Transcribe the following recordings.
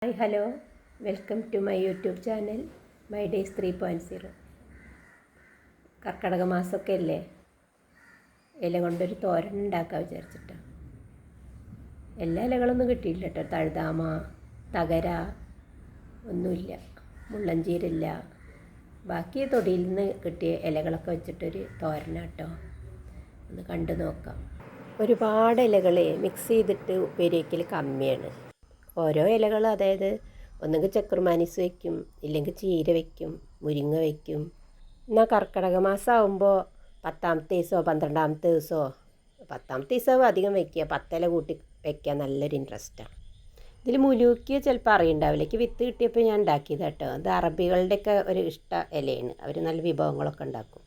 Hi hello welcome to my YouTube channel my days 3.0. Karkidaka മാസമൊക്കെ അല്ലേ, ഇല കൊണ്ടൊരു തോരൻ ഉണ്ടാക്കാൻ വിചാരിച്ചിട്ടാണ്. എല്ലാ ഇലകളൊന്നും കിട്ടിയില്ല കേട്ടോ. തഴുതാമ, തകര ഒന്നുമില്ല, മുള്ളഞ്ചീരില്ല. ബാക്കി തൊടിയിൽ നിന്ന് കിട്ടിയ ഇലകളൊക്കെ വെച്ചിട്ടൊരു തോരനാട്ടോ. ഒന്ന് കണ്ടു നോക്കാം. ഒരുപാട് ഇലകൾ മിക്സ് ചെയ്തിട്ട് ഉപ്പേരിക്കൽ കമ്മിയാണ്. ഓരോ ഇലകൾ, അതായത് ഒന്നുകിൽ ചക്കുർമാനിസ് വയ്ക്കും, ഇല്ലെങ്കിൽ ചീര വയ്ക്കും, മുരിങ്ങ വയ്ക്കും. എന്നാൽ കർക്കിടക മാസം ആകുമ്പോൾ 10ാമത്തെ ദിവസമോ 12ാമത്തെ ദിവസമോ, 10ാമത്തെ ദിവസം അധികം വയ്ക്കുക, 10 ഇല കൂട്ടി വയ്ക്കുക, നല്ലൊരു ഇൻട്രസ്റ്റാണ്. ഇതിൽ മുലൂക്കിയ ചിലപ്പോൾ അറിയുണ്ടാവില്ല. എനിക്ക് വിത്ത് കിട്ടിയപ്പോൾ ഞാൻ ഉണ്ടാക്കിയത് കേട്ടോ. അത് അറബികളുടെയൊക്കെ ഒരു ഇഷ്ട ഇലയാണ്. അവർ നല്ല വിഭവങ്ങളൊക്കെ ഉണ്ടാക്കും.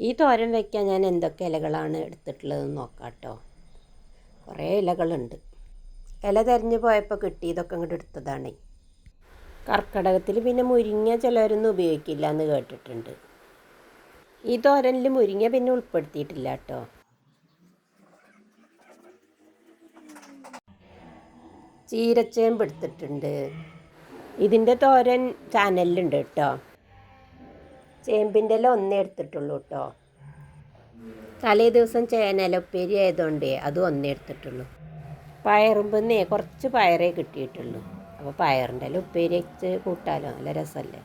ഈ തോരൻ വയ്ക്കാൻ ഞാൻ എന്തൊക്കെ ഇലകളാണ് എടുത്തിട്ടുള്ളതെന്ന് നോക്കാം കേട്ടോ. കുറേ ഇലകളുണ്ട്. ഇല തിരഞ്ഞു പോയപ്പോൾ കിട്ടി, ഇതൊക്കെ ഇങ്ങോട്ട് എടുത്തതാണ്. കർക്കിടകത്തിൽ പിന്നെ മുരിങ്ങ ചിലരൊന്നും ഉപയോഗിക്കില്ല എന്ന് കേട്ടിട്ടുണ്ട്. ഈ തോരനിൽ മുരിങ്ങ പിന്നെ ഉൾപ്പെടുത്തിയിട്ടില്ല കേട്ടോ. ചീരച്ചേമ്പ് എടുത്തിട്ടുണ്ട്. ഇതിൻ്റെ തോരൻ ചാനലിലുണ്ട് കേട്ടോ. ചേമ്പിൻ്റെ ഇല ഒന്നേ എടുത്തിട്ടുള്ളൂ കേട്ടോ. തലേ ദിവസം ചേനയില ഉപ്പേരി ആയതുകൊണ്ട് അതും ഒന്നേ എടുത്തിട്ടുള്ളൂ. പയറുമ്പന്നേ കുറച്ച് പയറേ കിട്ടിയിട്ടുള്ളൂ. അപ്പോൾ പയറിൻ്റെ ഇല ഉപ്പേരി വെച്ച് കൂട്ടാലോ, നല്ല രസമല്ലേ.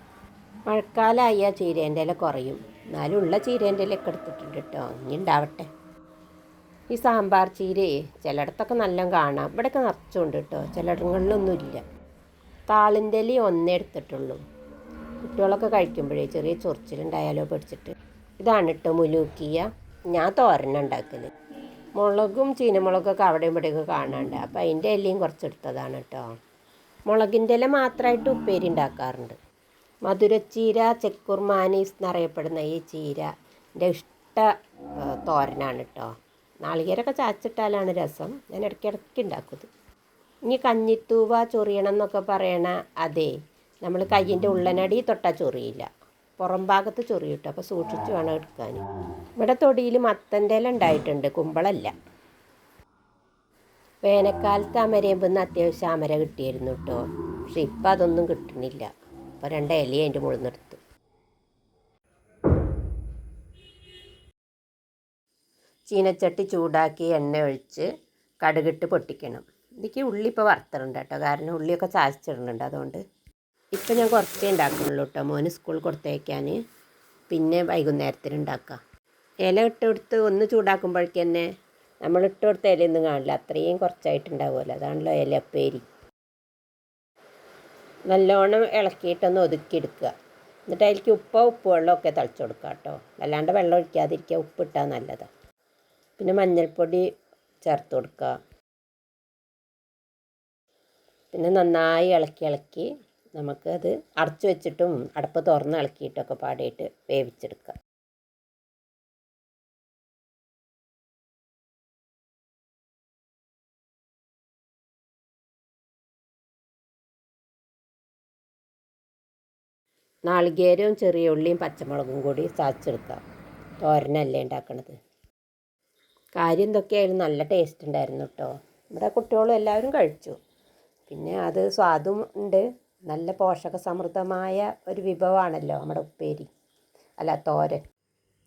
മഴക്കാലമായി ആ ചീരേൻ്റെ ഇല കുറയും. എന്നാലും ഉള്ള ചീരേൻ്റെ ഇലയൊക്കെ എടുത്തിട്ടുണ്ട് കേട്ടോ. ഇനി ഉണ്ടാവട്ടെ. ഈ സാമ്പാർ ചീരയെ ചിലയിടത്തൊക്കെ നല്ല കാണാം, ഇവിടെയൊക്കെ നിറച്ചുകൊണ്ട് കേട്ടോ. ചിലയിടങ്ങളിലൊന്നുമില്ല. താളിൻ്റെ ഇല ഒന്നേ എടുത്തിട്ടുള്ളൂ. കുട്ടികളൊക്കെ കഴിക്കുമ്പോഴേ ചെറിയ ചൊറിച്ചിലുണ്ടായാലോ പഠിച്ചിട്ട്. ഇതാണ് കേട്ടോ മുലൂക്കിയ. ഞാൻ തോരൻ ഉണ്ടാക്കൽ. മുളകും ചീനമുളകൊക്കെ അവിടെ ഇവിടെയൊക്കെ കാണാണ്ട്, അപ്പോൾ അതിൻ്റെ ഇലയും കുറച്ചെടുത്തതാണ് കേട്ടോ. മുളകിൻ്റെ ഇല മാത്രമായിട്ട് ഉപ്പേരി ഉണ്ടാക്കാറുണ്ട്. മധുരച്ചീര, ചെക്കുർമാനീസ് എന്നറിയപ്പെടുന്ന ഈ ചീര എൻ്റെ ഇഷ്ട തോരനാണ് കേട്ടോ. നാളികേരമൊക്കെ ചാച്ചിട്ടാലാണ് രസം. ഞാൻ ഇടയ്ക്കിടയ്ക്ക് ഉണ്ടാക്കുന്നത്. ഇനി കഞ്ഞിത്തൂവ ചൊറിയണം എന്നൊക്കെ പറയണ അതേ, നമ്മൾ കയ്യിൻ്റെ ഉള്ളനടി തൊട്ടാൽ ചൊറിയില്ല, പുറം ഭാഗത്ത് ചൊറിയിട്ടു. അപ്പോൾ സൂക്ഷിച്ച് വേണം എടുക്കാൻ. ഇവിടെ തൊടിയിൽ മത്തൻ്റെ ഇല ഉണ്ടായിട്ടുണ്ട്, കുമ്പളല്ല. വേനൽക്കാലത്ത് അമരേമ്പെന്ന് അത്യാവശ്യം അമര കിട്ടിയിരുന്നു കേട്ടോ. പക്ഷെ ഇപ്പം അതൊന്നും കിട്ടണില്ല. അപ്പോൾ 2 ഇല അതിൻ്റെ മുകളിൽ നിർത്തും. ചീനച്ചട്ടി ചൂടാക്കി എണ്ണ ഒഴിച്ച് കടുകിട്ട് പൊട്ടിക്കണം. എനിക്ക് ഉള്ളി ഇപ്പോൾ വറുത്തിട്ടുണ്ട് കേട്ടോ, കാരണം ഉള്ളിയൊക്കെ ചാച്ചിടുന്നുണ്ട്. അതുകൊണ്ട് ഇപ്പം ഞാൻ കുറച്ചേ ഉണ്ടാക്കുന്നുള്ളൂ കേട്ടോ. മോന് സ്കൂൾ കൊടുത്തേക്കാൻ, പിന്നെ വൈകുന്നേരത്തിന് ഉണ്ടാക്കാം. ഇല ഇട്ട് കൊടുത്ത് ഒന്ന് ചൂടാക്കുമ്പോഴേക്ക് തന്നെ നമ്മൾ ഇട്ട് കൊടുത്ത ഇലയൊന്നും കാണില്ല, അത്രയും കുറച്ചായിട്ടുണ്ടാവുമല്ലോ. അതാണല്ലോ ഇല ഉപ്പേരി. നല്ലോണം ഇളക്കിയിട്ടൊന്ന് ഒതുക്കിയെടുക്കുക. എന്നിട്ട് അതിലേക്ക് ഉപ്പ് വെള്ളമൊക്കെ തളിച്ചു കൊടുക്കുക കേട്ടോ. അല്ലാണ്ട് വെള്ളം ഒഴിക്കാതിരിക്കുക, ഉപ്പിട്ടാൽ നല്ലതാണ്. പിന്നെ മഞ്ഞൾപ്പൊടി ചേർത്ത് കൊടുക്കുക. പിന്നെ നന്നായി ഇളക്കി നമുക്കത് അടച്ചു വെച്ചിട്ടും അടപ്പ് തുറന്ന് ഇളക്കിയിട്ടൊക്കെ പാടിയിട്ട് വേവിച്ചെടുക്കുക. നാളികേരവും ചെറിയ ഉള്ളിയും പച്ചമുളകും കൂടി ചതച്ചെടുക്കുക. തോരനല്ലേ ഉണ്ടാക്കണത്. കാര്യം എന്തൊക്കെയായാലും നല്ല ടേസ്റ്റ് ഉണ്ടായിരുന്നു കേട്ടോ. ഇവിടെ കുട്ടികളും എല്ലാവരും കഴിച്ചു. പിന്നെ അത് സ്വാദും ഉണ്ട്. നല്ല പോഷക സമൃദ്ധമായ ഒരു വിഭവമാണല്ലോ നമ്മുടെ ഉപ്പേരി, അല്ല തോരൻ.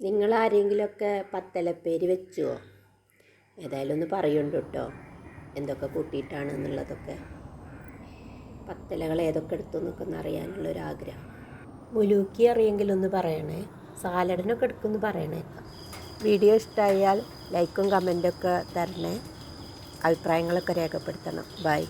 നിങ്ങളാരെങ്കിലുമൊക്കെ 10 ഇല ഉപ്പേരി വെച്ചുവോ? ഏതായാലും ഒന്ന് പറയുന്നുണ്ട് കേട്ടോ, എന്തൊക്കെ കൂട്ടിയിട്ടാണ് എന്നുള്ളതൊക്കെ. 10 ഇലകൾ ഏതൊക്കെ എടുത്തു എന്നൊക്കെ ഒന്ന് അറിയാനുള്ളൊരാഗ്രഹം. മുലൂക്കി അറിയെങ്കിലൊന്ന് പറയണേ. സാലഡിനൊക്കെ എടുക്കുമെന്ന് പറയണേക്കാം. വീഡിയോ ഇഷ്ടമായാൽ ലൈക്കും കമൻറ്റൊക്കെ തരണേ. അഭിപ്രായങ്ങളൊക്കെ രേഖപ്പെടുത്തണം. ബൈ.